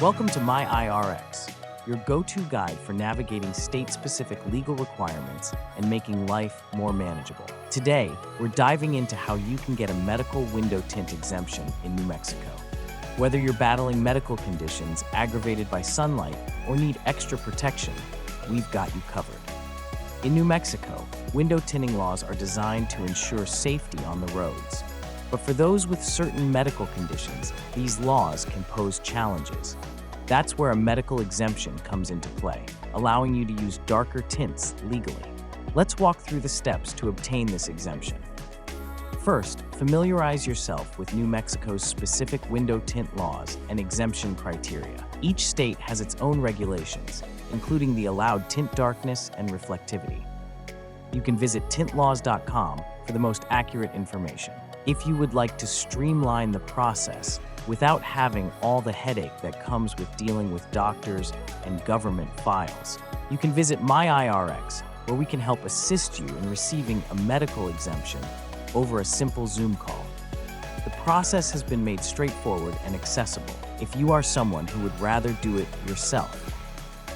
Welcome to My IRX, your go-to guide for navigating state-specific legal requirements and making life more manageable. Today, we're diving into how you can get a medical window tint exemption in New Mexico. Whether you're battling medical conditions aggravated by sunlight or need extra protection, we've got you covered. In New Mexico, window tinting laws are designed to ensure safety on the roads. But for those with certain medical conditions, these laws can pose challenges. That's where a medical exemption comes into play, allowing you to use darker tints legally. Let's walk through the steps to obtain this exemption. First, familiarize yourself with New Mexico's specific window tint laws and exemption criteria. Each state has its own regulations, including the allowed tint darkness and reflectivity. You can visit tintlaws.com for the most accurate information. If you would like to streamline the process without having all the headache that comes with dealing with doctors and government files, you can visit My IRX, where we can help assist you in receiving a medical exemption over a simple Zoom call. The process has been made straightforward and accessible. If you are someone who would rather do it yourself,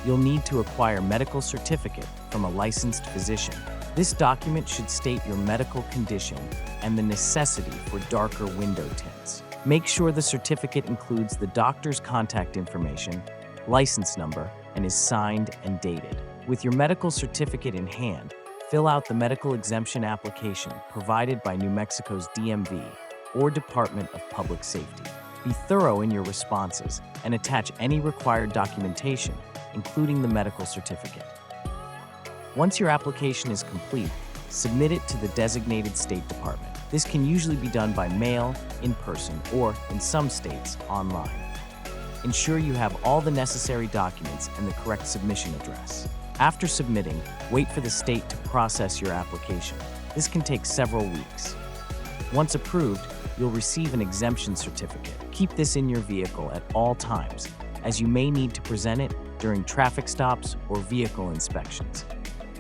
you'll need to acquire a medical certificate from a licensed physician. This document should state your medical condition and the necessity for darker window tints. Make sure the certificate includes the doctor's contact information, license number, and is signed and dated. With your medical certificate in hand, fill out the medical exemption application provided by New Mexico's DMV or Department of Public Safety. Be thorough in your responses and attach any required documentation, including the medical certificate. Once your application is complete, submit it to the designated state department. This can usually be done by mail, in person, or, in some states, online. Ensure you have all the necessary documents and the correct submission address. After submitting, wait for the state to process your application. This can take several weeks. Once approved, you'll receive an exemption certificate. Keep this in your vehicle at all times, as you may need to present it during traffic stops or vehicle inspections.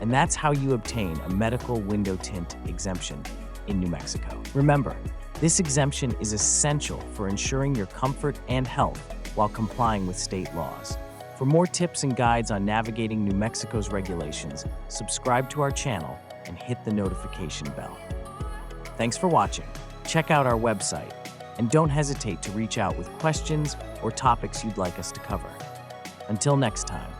And that's how you obtain a medical window tint exemption in New Mexico. Remember, this exemption is essential for ensuring your comfort and health while complying with state laws. For more tips and guides on navigating New Mexico's regulations, subscribe to our channel and hit the notification bell. Thanks for watching. Check out our website, and don't hesitate to reach out with questions or topics you'd like us to cover. Until next time.